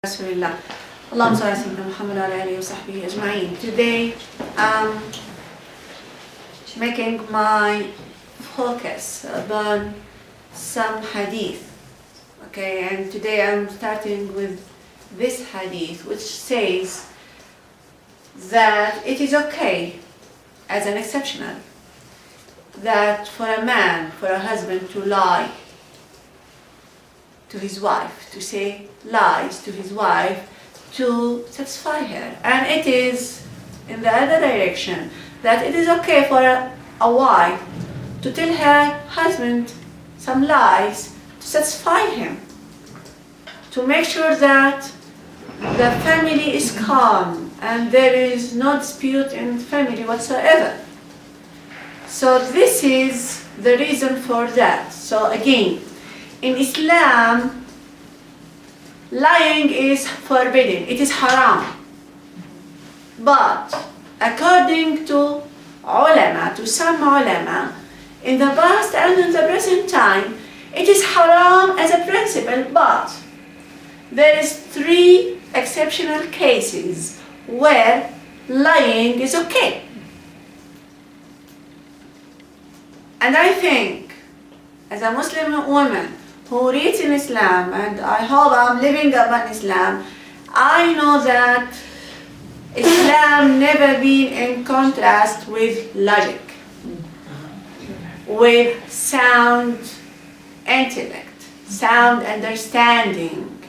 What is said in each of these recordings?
Rasulillah. Allahumma salli ala Sayyidina Muhammad wa ala alihi wa sahbihi ajma'in. Today I'm making my focus upon some hadith. Okay, and today I'm starting with this hadith which says that it is okay as an exceptional that for a man, for a husband to lie to his wife, to say lies to his wife to satisfy her. And it is in the other direction that it is okay for a wife to tell her husband some lies to satisfy him, to make sure that the family is calm and there is no dispute in the family whatsoever. So this is the reason for that. So again, in Islam, lying is forbidden, it is haram. But according to ulama, to some ulama, in the past and in the present time, it is haram as a principle, but there is 3 exceptional cases where lying is okay. And I think, as a Muslim woman who reads in Islam, and I hope I'm living upon Islam, I know that Islam never been in contrast with logic, with sound intellect, sound understanding,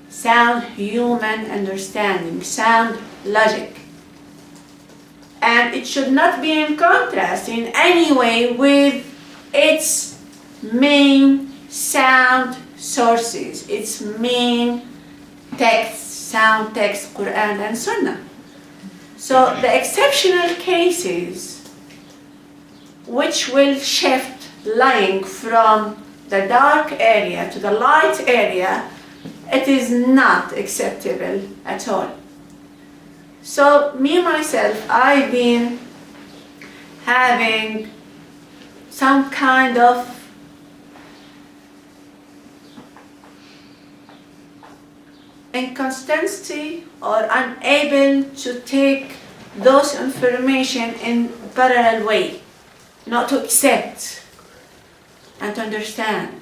sound human understanding, sound logic. And it should not be in contrast in any way with its main sound sources, its main text, sound text, Quran and Sunnah. So the exceptional cases which will shift lying from the dark area to the light area, it is not acceptable at all. So me myself, I've been having some kind of inconsistency or unable to take those information in parallel way, not to accept and to understand.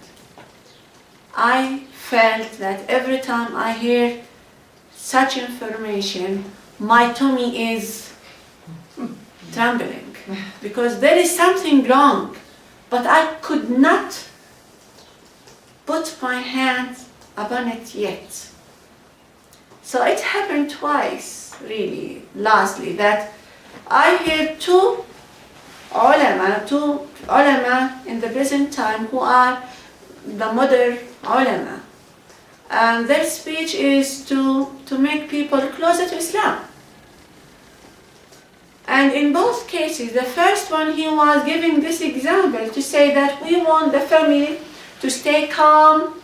I felt that every time I hear such information, my tummy is trembling because there is something wrong, but I could not put my hands upon it yet. So it happened twice, really, lastly, that I hear two ulama in the present time who are the modern ulama. And their speech is to make people closer to Islam. And in both cases, the first one, he was giving this example to say that we want the family to stay calm,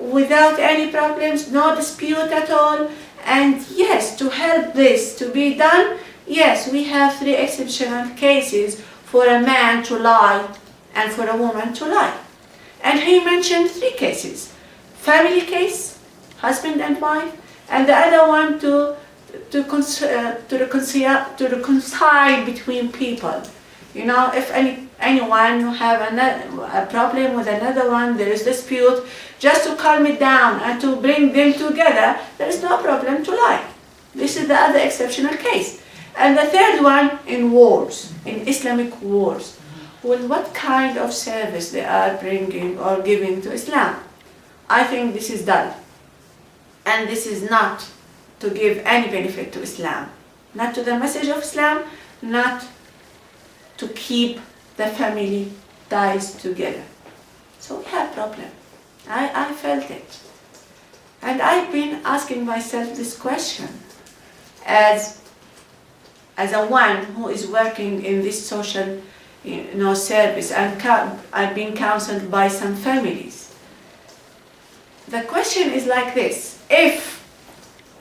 without any problems, no dispute at all. And yes, to help this to be done, yes, we have 3 exceptional cases for a man to lie and for a woman to lie. And he mentioned 3 cases. Family case, husband and wife, and the other one to reconcile between people. You know, if anyone who have a problem with another one, there is dispute, just to calm it down and to bring them together, there is no problem to lie. This is the other exceptional case. And the third one in wars, in Islamic wars. Well, what kind of service they are bringing or giving to Islam? I think this is dull. And this is not to give any benefit to Islam. Not to the message of Islam, not to keep the family ties together. So we have problem. I felt it. And I've been asking myself this question as a one who is working in this social service, and I've been counseled by some families. The question is like this: if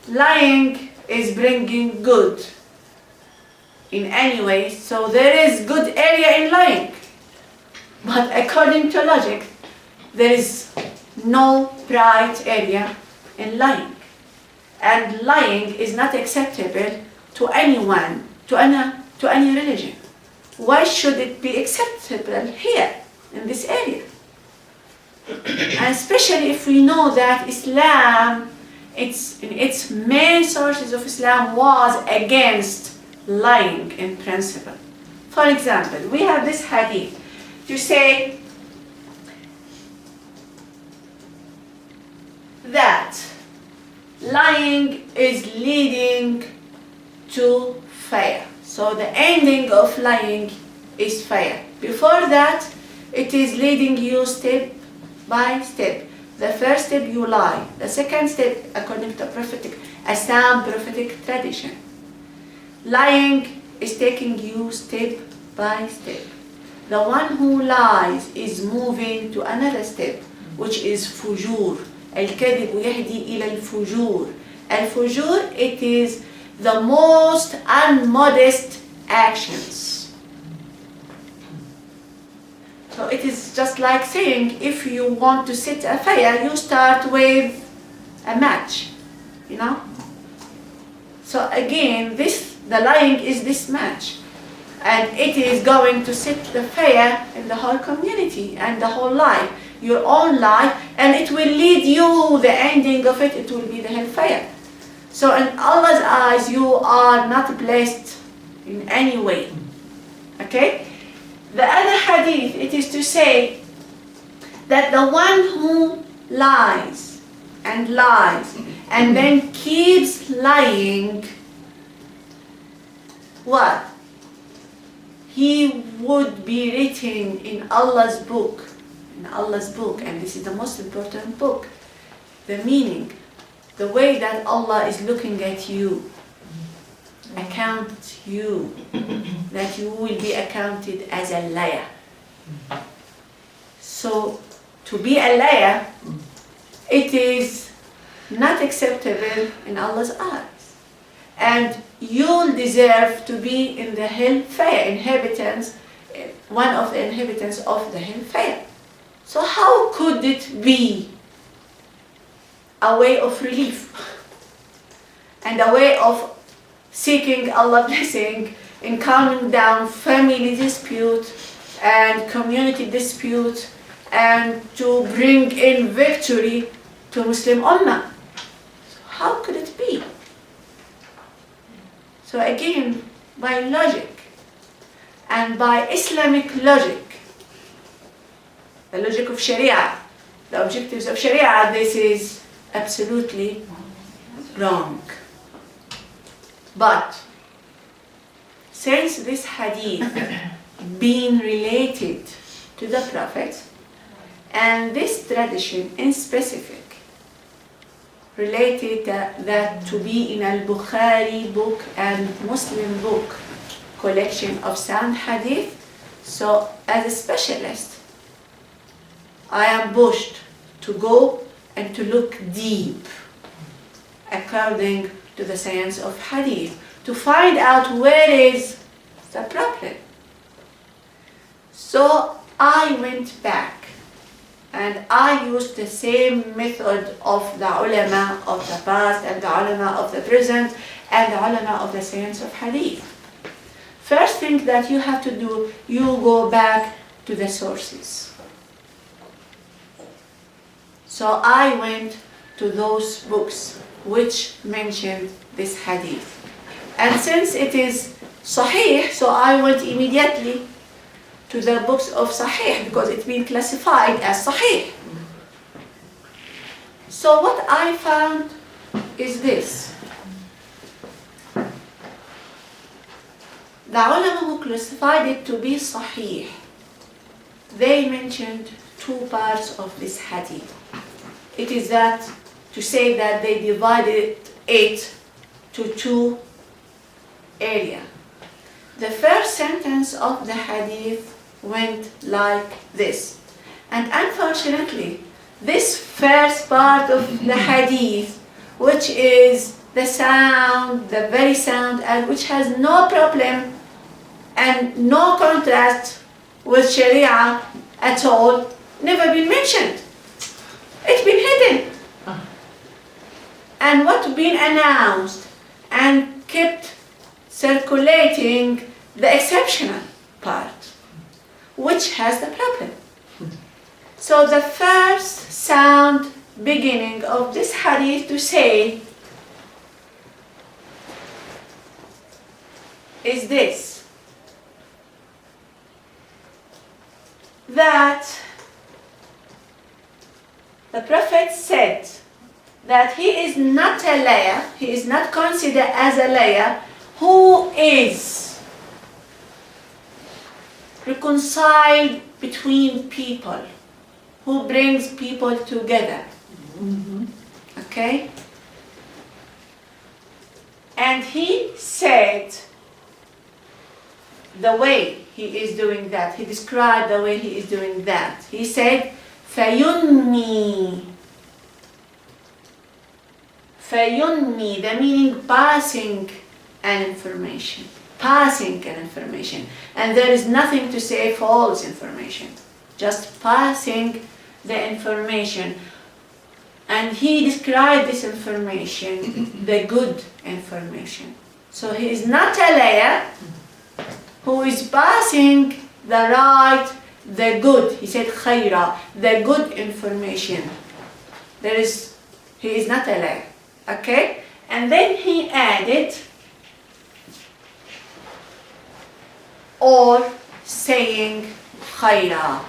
lying is bringing good in any way, so there is good area in lying. But according to logic, there is no bright area in lying. and lying is not acceptable to anyone, to any religion. Why should it be acceptable here, in this area? And especially if we know that Islam, its main sources of Islam was against lying in principle. For example, we have this hadith to say that lying is leading to fire. So the ending of lying is fire. Before that, it is leading you step by step. The first step you lie. The second step, according to a sound prophetic tradition, lying is taking you step by step. The one who lies is moving to another step, which is fujur. الكذب يهدي إلى الفجور. الفجور, it is the most unmodest actions. So it is just like saying, if you want to set a fire, you start with a match, you know? So again, the lying is this match. And it is going to set the fire in the whole community and the whole life, your own life, and it will lead you, the ending of it will be the hellfire. So in Allah's eyes, you are not blessed in any way. Okay? The other hadith, it is to say that the one who lies and then keeps lying, what? He would be written in Allah's book, and this is the most important book, the meaning, the way that Allah is looking at you, account you, that you will be accounted as a liar. So to be a liar, it is not acceptable in Allah's eyes. And you'll deserve to be in the hellfire, one of the inhabitants of the hellfire. So how could it be a way of relief and a way of seeking Allah's blessing in calming down family dispute and community dispute and to bring in victory to Muslim Ummah? So how could it be? So again, by logic and by Islamic logic, the logic of Sharia, the objectives of Sharia, this is absolutely wrong. But since this hadith being related to the Prophet, and this tradition in specific related that to be in al-Bukhari book and Muslim book collection of sound hadith, so as a specialist, I am pushed to go and to look deep according to the science of hadith, to find out where is the problem. So I went back and I used the same method of the ulama of the past and the ulama of the present and the ulama of the science of hadith. First thing that you have to do, you go back to the sources. So I went to those books which mentioned this hadith. And since it is Sahih, so I went immediately to the books of Sahih because it's been classified as Sahih. So what I found is this. The ulama who classified it to be Sahih, they mentioned two parts of this hadith. It is that to say that they divided it to two areas. The first sentence of the hadith went like this. And unfortunately, this first part of the hadith, which is the sound, the very sound, and which has no problem and no contrast with Sharia at all, never been mentioned. It's been hidden. and what been announced and kept circulating the exceptional part, which has the problem. So the first sound beginning of this hadith to say is this, that the Prophet said that he is not a liar, he is not considered as a liar, who is reconciled between people, who brings people together. Okay? And he said the way he is doing that, he described the way he is doing that. He said, فَيُنْمِي. فَيُنْمِي, the meaning passing an information. Passing an information. And there is nothing to say false information. Just passing the information. And he described this information, the good information. So he is not a liar who is passing the right, the good. He said khayra, the good information. He is not a liar. Okay? And then he added, or saying khayra.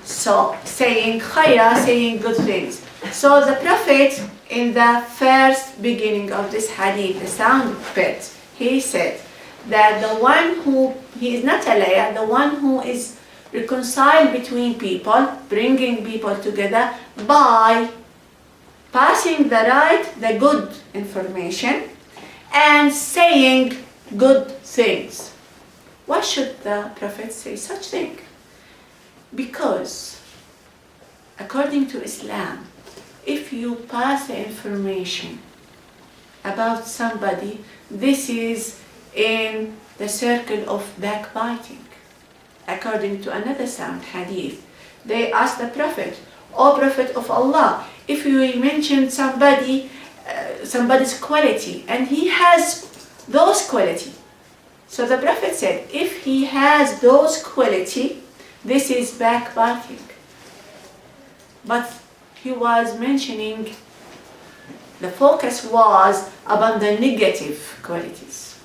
So saying khayra, saying good things. So the Prophet, in the first beginning of this hadith, the sound bit, he said that the one who, he is not a liar, the one who is reconciled between people, bringing people together by passing the right, the good information, and saying good things. Why should the Prophet say such thing? Because according to Islam, if you pass the information about somebody, this is in the circle of backbiting. According to another sound hadith, they asked the Prophet, O Prophet of Allah, if you mention somebody's quality, and he has those quality. So the Prophet said, if he has those quality, this is backbiting. But he was mentioning, the focus was about the negative qualities.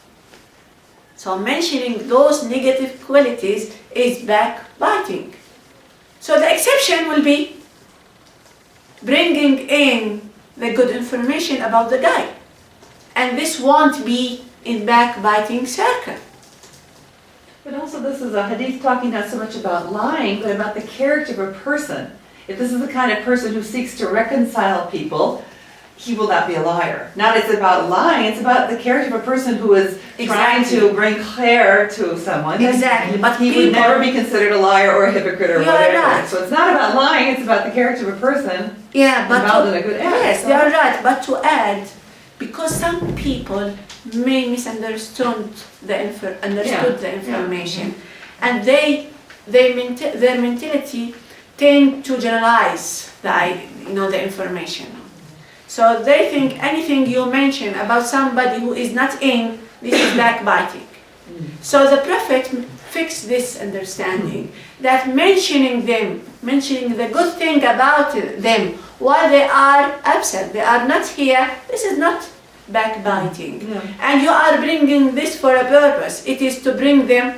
So mentioning those negative qualities is backbiting. So the exception will be bringing in the good information about the guy. And this won't be in backbiting circle. But also this is a hadith talking not so much about lying, but about the character of a person. If this is the kind of person who seeks to reconcile people, he will not be a liar. Not it's about lying, it's about the character of a person who is trying to bring khair to someone. Exactly. But he would never be considered a liar or a hypocrite or whatever. Right. So it's not about lying, it's about the character of a person involved in a good act. Yes, you are right. But to add, because some people may misunderstood the information, and their mentality tend to generalize the information. So they think anything you mention about somebody who is not in, this is backbiting. So the Prophet fixed this understanding that mentioning the good thing about them while they are absent, they are not here, this is not backbiting. Yeah. And you are bringing this for a purpose. It is to bring them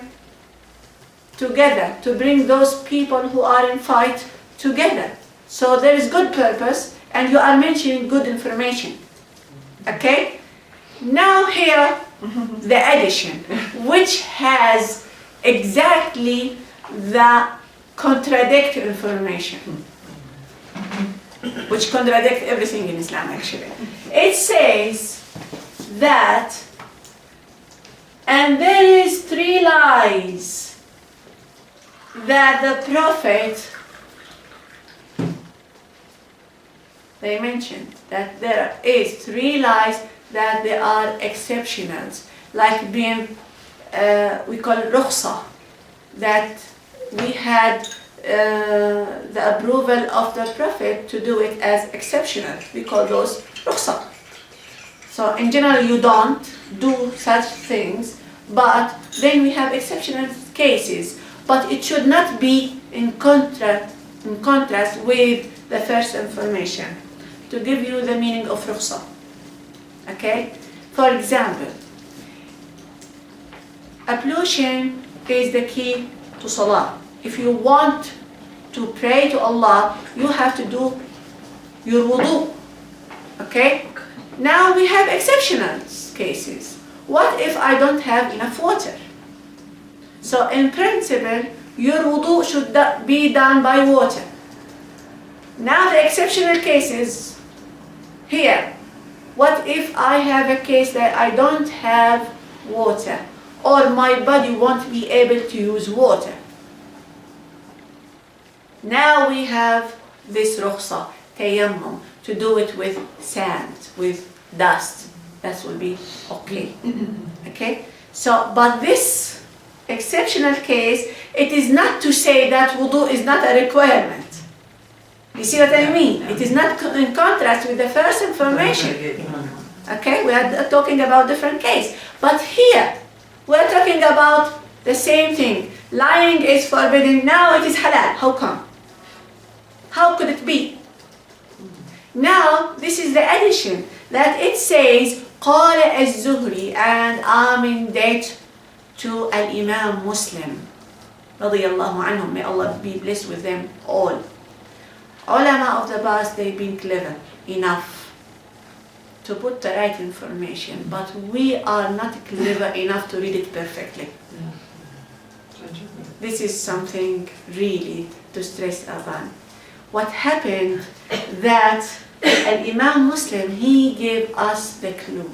together, to bring those people who are in fight together. So there is good purpose, and you are mentioning good information. Okay? Now here, the addition, which has exactly the contradictory information, which contradicts everything in Islam actually. It says that, and there is 3 lies that the Prophet, they mentioned that there is 3 lies that they are exceptionals, like being, we call it rukhsa, that we had the approval of the Prophet to do it as exceptional. We call those rukhsa. So in general, you don't do such things, but then we have exceptional cases. But it should not be in contrast with the first information. To give you the meaning of rukhsa. Okay? For example, ablution is the key to salah. If you want to pray to Allah, you have to do your wudu. Okay? Now we have exceptional cases. What if I don't have enough water? So in principle, your wudu should be done by water. Now the exceptional cases here. What if I have a case that I don't have water, or my body won't be able to use water? Now we have this rukhsa, tayammum, to do it with sand, with dust. That will be okay. Okay? So, but this exceptional case, it is not to say that wudu is not a requirement. You see what I mean? It is not in contrast with the first information. Okay? We are talking about different case. But here, we are talking about the same thing. Lying is forbidden, now it is halal. How come? How could it be? Now, this is the addition that it says, قال الزهري, and I'm in debt to Al-Imam Muslim, radiyallahu anhum, may Allah be blessed with them all. Ulama of the past, they've been clever enough to put the right information, but we are not clever enough to read it perfectly. This is something really to stress upon. What happened that Al-Imam Muslim, he gave us the clue.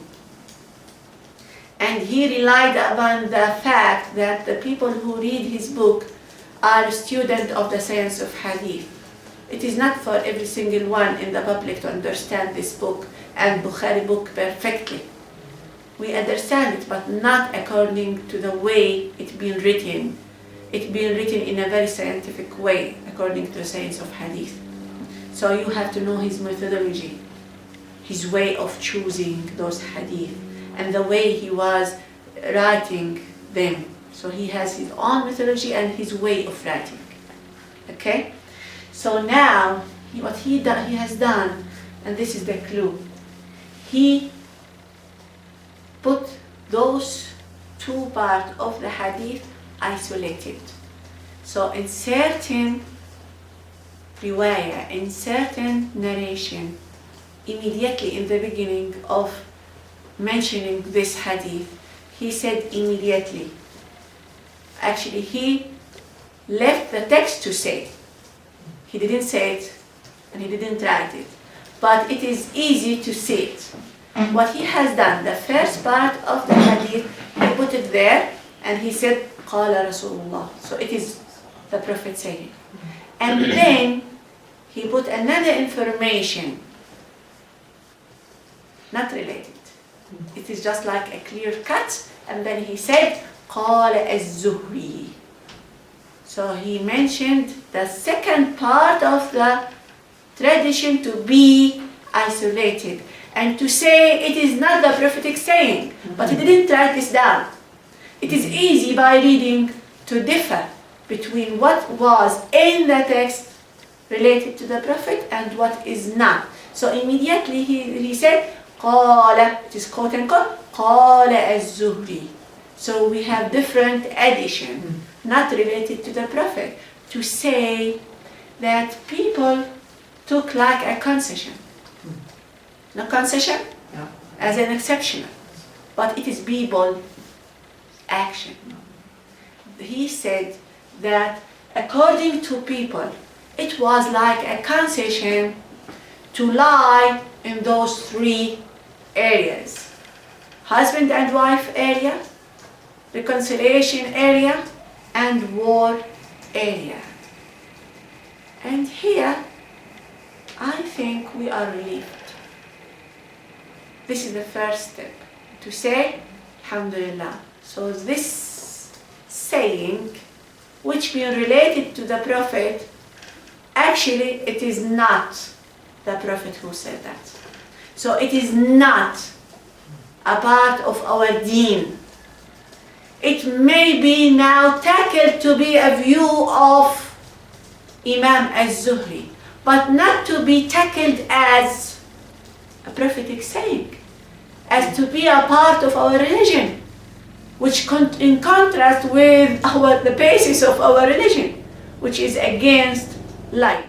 And he relied upon the fact that the people who read his book are students of the science of hadith. It is not for every single one in the public to understand this book and Bukhari book perfectly. We understand it, but not according to the way it's been written. It's been written in a very scientific way, according to the science of hadith. So you have to know his methodology, his way of choosing those hadith, and the way he was writing them. So he has his own methodology and his way of writing. Okay? So now, what he has done, and this is the clue, he put those two parts of the hadith isolated. So in certain riwayah, in certain narration, immediately in the beginning of mentioning this hadith, he said immediately. Actually, he left the text to say. He didn't say it, and he didn't write it. But it is easy to see it. What he has done, the first part of the hadith, he put it there, and he said, قال رسول الله. So it is the Prophet saying. And then he put another information, not related. It is just like a clear cut, and then he said, قال الزهري. So he mentioned the second part of the tradition to be isolated and to say it is not the prophetic saying, but he didn't write this down. It is easy by reading to differ between what was in the text related to the prophet and what is not. So immediately he said, قال, it is quote unquote, قال الزهري. So we have different addition, not related to the prophet, to say that people took like a concession. No concession? No. As an exceptional. But it is people action. He said that according to people, it was like a concession to lie in those three areas. Husband and wife area, reconciliation area, and war area. And here, I think we are relieved. This is the first step, to say, Alhamdulillah. So this saying, which being related to the Prophet, actually it is not the Prophet who said that. So it is not a part of our deen. It may be now tackled to be a view of Imam az-Zuhri, but not to be tackled as a prophetic saying, as to be a part of our religion, which in contrast with the basis of our religion, which is against light.